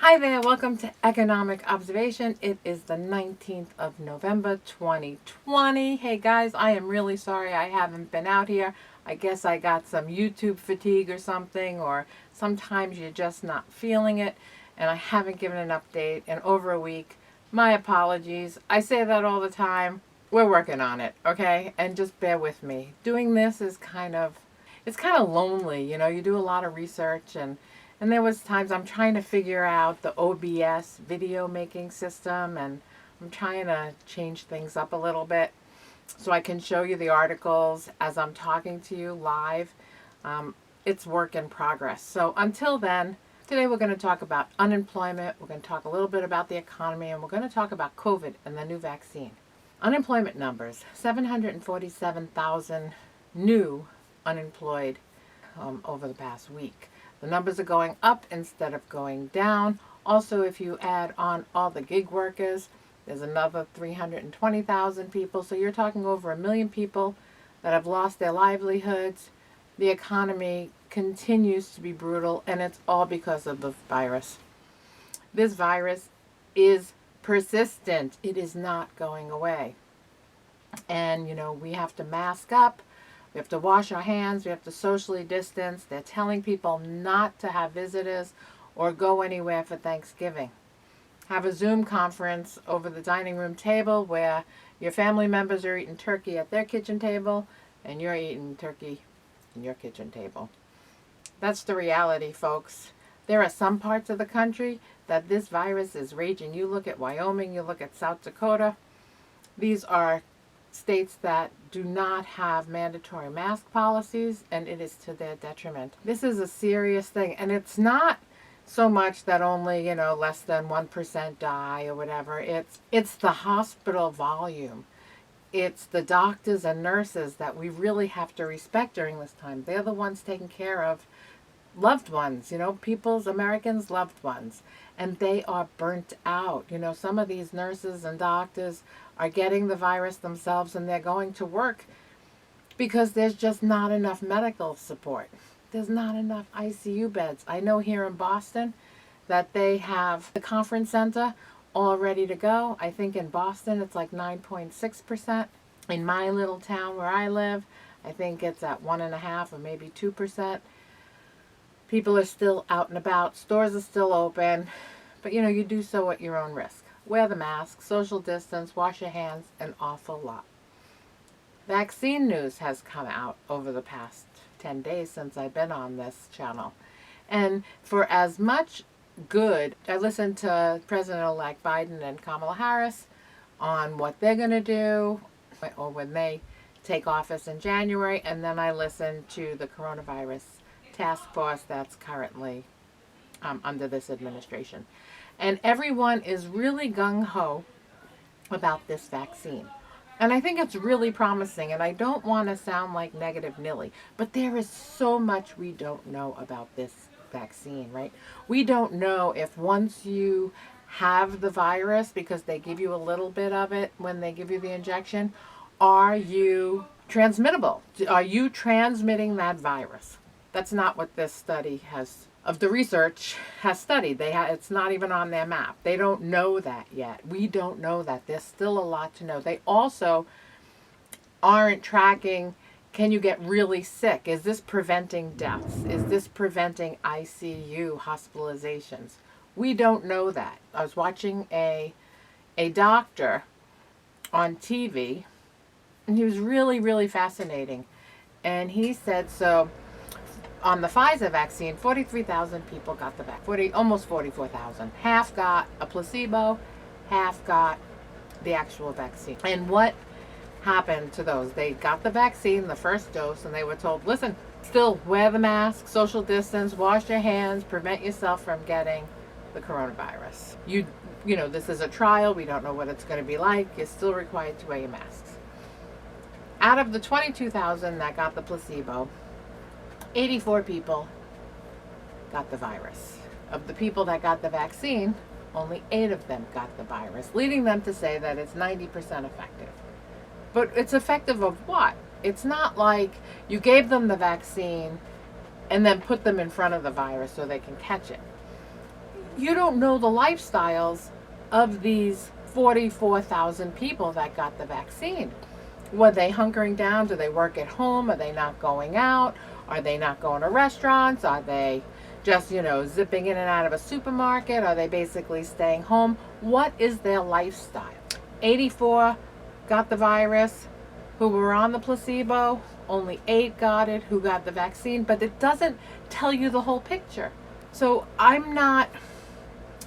Hi there, welcome to Economic Observation. It is the 19th of November 2020. Hey guys, I am really sorry I haven't been out here. I guess I got some YouTube fatigue or something, or sometimes you're just not feeling it, and I haven't given an update in over a week. My apologies. I say that all the time. We're working on it, okay? And just bear with me. Doing this is it's kind of lonely, you do a lot of research and there was times I'm trying to figure out the OBS video making system, and I'm trying to change things up a little bit so I can show you the articles as I'm talking to you live. It's work in progress. So until then, today we're going to talk about unemployment. We're going to talk a little bit about the economy, and we're going to talk about COVID and the new vaccine. Unemployment numbers, 747,000 new unemployed over the past week. The numbers are going up instead of going down. Also, if you add on all the gig workers, there's another 320,000 people. So you're talking over 1 million people that have lost their livelihoods. The economy continues to be brutal, and it's all because of the virus. This virus is persistent. It is not going away. And, we have to mask up. We have to wash our hands. We have to socially distance. They're telling people not to have visitors or go anywhere for Thanksgiving. Have a Zoom conference over the dining room table where your family members are eating turkey at their kitchen table and you're eating turkey in your kitchen table. That's the reality, folks. There are some parts of the country that this virus is raging. You look at Wyoming, you look at South Dakota. These are states that do not have mandatory mask policies, and it is to their detriment. This is a serious thing, and it's not so much that only, less than 1% die or whatever. It's the hospital volume. It's the doctors and nurses that we really have to respect during this time. They're the ones taking care of loved ones, Americans' loved ones, and they are burnt out. Some of these nurses and doctors are getting the virus themselves, and they're going to work because there's just not enough medical support. There's not enough ICU beds. I know here in Boston that they have the conference center all ready to go. I think in Boston it's like 9.6%. In my little town where I live, I think it's at 1.5% or maybe 2%. People are still out and about. Stores are still open. But, you do so at your own risk. Wear the mask, social distance, wash your hands, an awful lot. Vaccine news has come out over the past 10 days since I've been on this channel. And for as much good, I listened to President-elect Biden and Kamala Harris on what they're going to do or when they take office in January. And then I listened to the coronavirus task force that's currently under this administration. And everyone is really gung-ho about this vaccine. And I think it's really promising, and I don't want to sound like negative Nilly, but there is so much we don't know about this vaccine, right? We don't know if once you have the virus, because they give you a little bit of it when they give you the injection, are you transmittable? Are you transmitting that virus? That's not what this study of the research has studied. It's not even on their map. They don't know that yet. We don't know that. There's still a lot to know. They also aren't tracking, can you get really sick? Is this preventing deaths? Is this preventing ICU hospitalizations? We don't know that. I was watching a doctor on TV, and he was really, really fascinating. And he said, on the Pfizer vaccine, 43,000 people got the vaccine. Almost 44,000. Half got a placebo, half got the actual vaccine. And what happened to those? They got the vaccine, the first dose, and they were told, listen, still wear the mask, social distance, wash your hands, prevent yourself from getting the coronavirus. This is a trial. We don't know what it's going to be like. You're still required to wear your masks. Out of the 22,000 that got the placebo, 84 people got the virus. Of the people that got the vaccine, only 8 of them got the virus, leading them to say that it's 90% effective. But it's effective of what? It's not like you gave them the vaccine and then put them in front of the virus so they can catch it. You don't know the lifestyles of these 44,000 people that got the vaccine. Were they hunkering down? Do they work at home? Are they not going out? Are they not going to restaurants? Are they just, zipping in and out of a supermarket? Are they basically staying home? What is their lifestyle? 84 got the virus who were on the placebo. Only 8 got it who got the vaccine, but it doesn't tell you the whole picture. So I'm not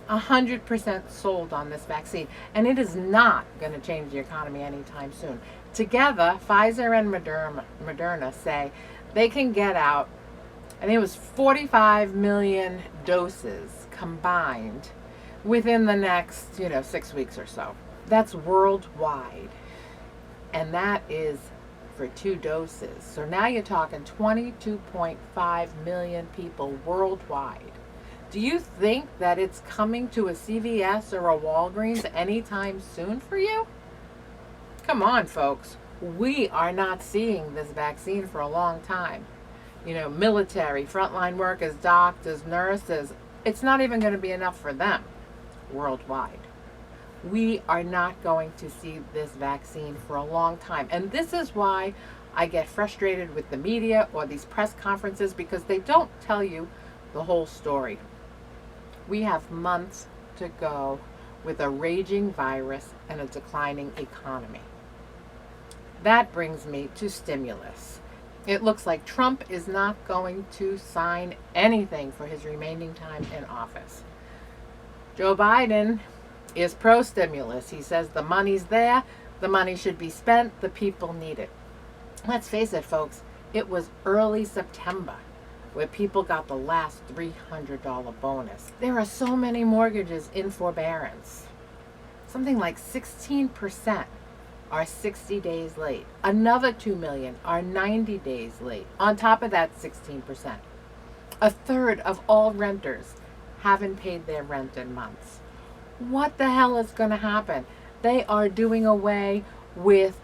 100% sold on this vaccine, and it is not going to change the economy anytime soon. Together, Pfizer and Moderna say they can get out, I think it was 45 million doses combined within the next, 6 weeks or so. That's worldwide, and that is for 2 doses. So now you're talking 22.5 million people worldwide. Do you think that it's coming to a CVS or a Walgreens anytime soon for you? Come on, folks. We are not seeing this vaccine for a long time. Military, frontline workers, doctors, nurses, it's not even going to be enough for them worldwide. We are not going to see this vaccine for a long time. And this is why I get frustrated with the media or these press conferences, because they don't tell you the whole story. We have months to go with a raging virus and a declining economy. That brings me to stimulus. It looks like Trump is not going to sign anything for his remaining time in office. Joe Biden is pro-stimulus. He says the money's there, the money should be spent, the people need it. Let's face it, folks, it was early September where people got the last $300 bonus. There are so many mortgages in forbearance. Something like 16% are 60 days late. Another 2 million are 90 days late. On top of that 16%. A third of all renters haven't paid their rent in months. What the hell is going to happen? They are doing away with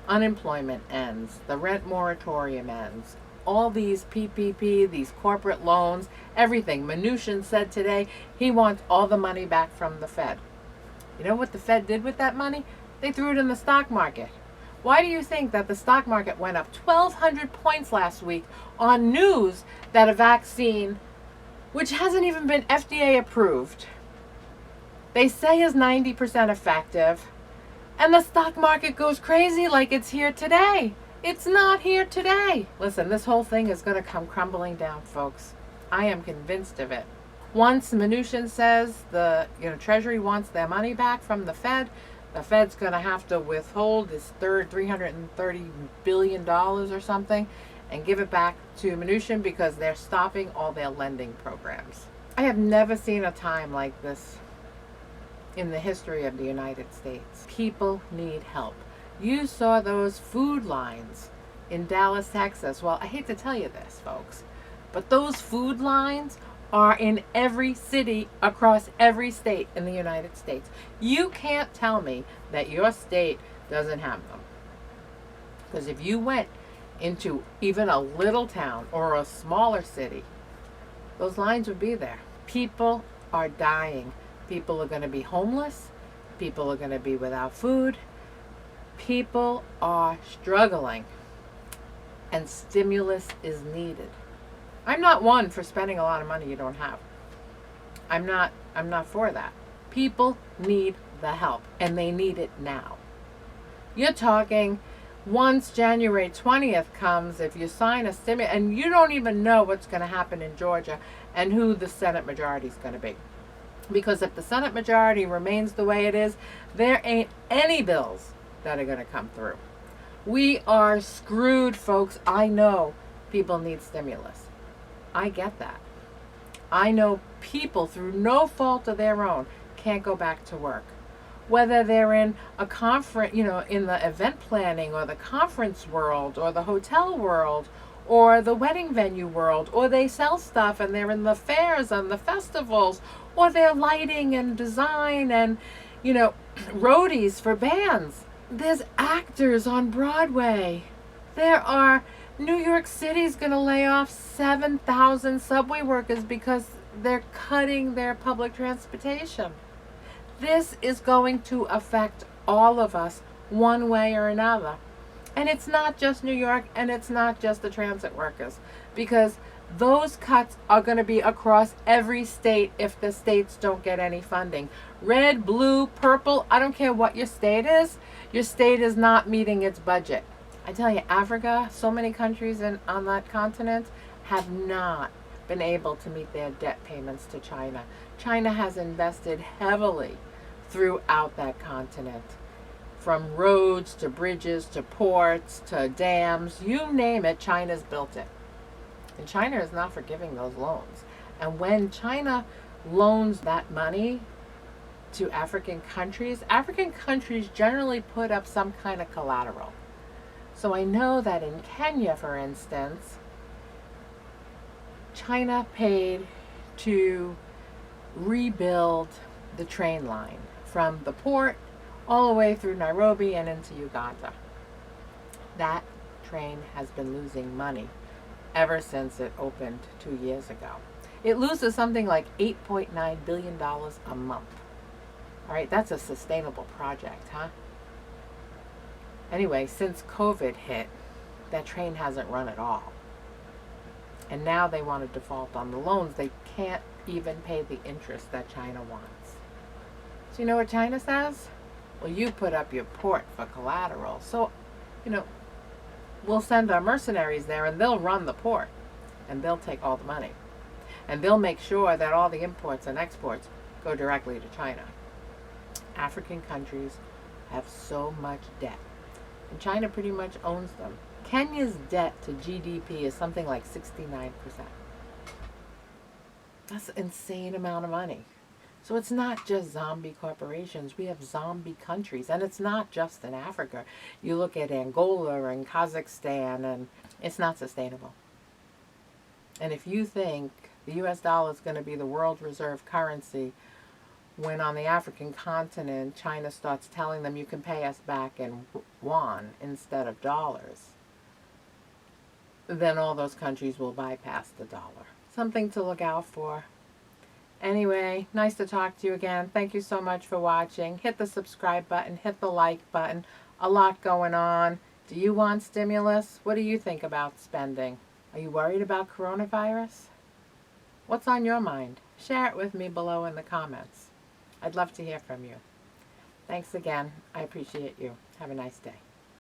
unemployment ends, the rent moratorium ends, all these PPP, these corporate loans, everything. Mnuchin said today he wants all the money back from the Fed. You know what the Fed did with that money? They threw it in the stock market. Why do you think that the stock market went up 1,200 points last week on news that a vaccine, which hasn't even been FDA approved, they say is 90% effective, and the stock market goes crazy like it's here today? It's not here today. Listen, this whole thing is going to come crumbling down, folks. I am convinced of it. Once Mnuchin says the Treasury wants their money back from the Fed's going to have to withhold this third $330 billion or something and give it back to Mnuchin because they're stopping all their lending programs. I have never seen a time like this in the history of the United States. People need help. You saw those food lines in Dallas, Texas. Well, I hate to tell you this, folks, but those food lines are in every city across every state in the United States. You can't tell me that your state doesn't have them. Because if you went into even a little town or a smaller city, those lines would be there. People are dying. People are going to be homeless. People are going to be without food. People are struggling, and stimulus is needed. I'm not one for spending a lot of money you don't have. I'm not for that. People need the help, and they need it now. You're talking once January 20th comes, if you sign a stimulus, and you don't even know what's going to happen in Georgia and who the Senate majority is going to be. Because if the Senate majority remains the way it is, there ain't any bills that are going to come through. We are screwed, folks. I know people need stimulus. I get that. I know people, through no fault of their own, can't go back to work. Whether they're in a conference, in the event planning or the conference world or the hotel world or the wedding venue world, or they sell stuff and they're in the fairs and the festivals, or they're lighting and design and, roadies for bands. There's actors on Broadway. New York City's going to lay off 7,000 subway workers because they're cutting their public transportation. This is going to affect all of us one way or another. And it's not just New York, and it's not just the transit workers, because those cuts are going to be across every state if the states don't get any funding. Red, blue, purple, I don't care what your state is not meeting its budget. I tell you, Africa, so many countries on that continent have not been able to meet their debt payments to China. China has invested heavily throughout that continent, from roads to bridges to ports to dams, you name it, China's built it. And China is not forgiving those loans. And when China loans that money to African countries generally put up some kind of collateral. So I know that in Kenya, for instance, China paid to rebuild the train line from the port all the way through Nairobi and into Uganda. That train has been losing money ever since it opened 2 years ago. It loses something like $8.9 billion a month. All right, that's a sustainable project, huh? Anyway, since COVID hit, that train hasn't run at all. And now they want to default on the loans. They can't even pay the interest that China wants. So you know what China says? Well, you put up your port for collateral. So, we'll send our mercenaries there and they'll run the port. And they'll take all the money. And they'll make sure that all the imports and exports go directly to China. African countries have so much debt. And China pretty much owns them. Kenya's debt to GDP is something like 69%. That's an insane amount of money. So it's not just zombie corporations. We have zombie countries. And it's not just in Africa. You look at Angola and Kazakhstan, and it's not sustainable. And if you think the US dollar is going to be the world reserve currency, when on the African continent, China starts telling them you can pay us back in yuan instead of dollars, then all those countries will bypass the dollar. Something to look out for. Anyway, nice to talk to you again. Thank you so much for watching. Hit the subscribe button. Hit the like button. A lot going on. Do you want stimulus? What do you think about spending? Are you worried about coronavirus? What's on your mind? Share it with me below in the comments. I'd love to hear from you. Thanks again. I appreciate you. Have a nice day.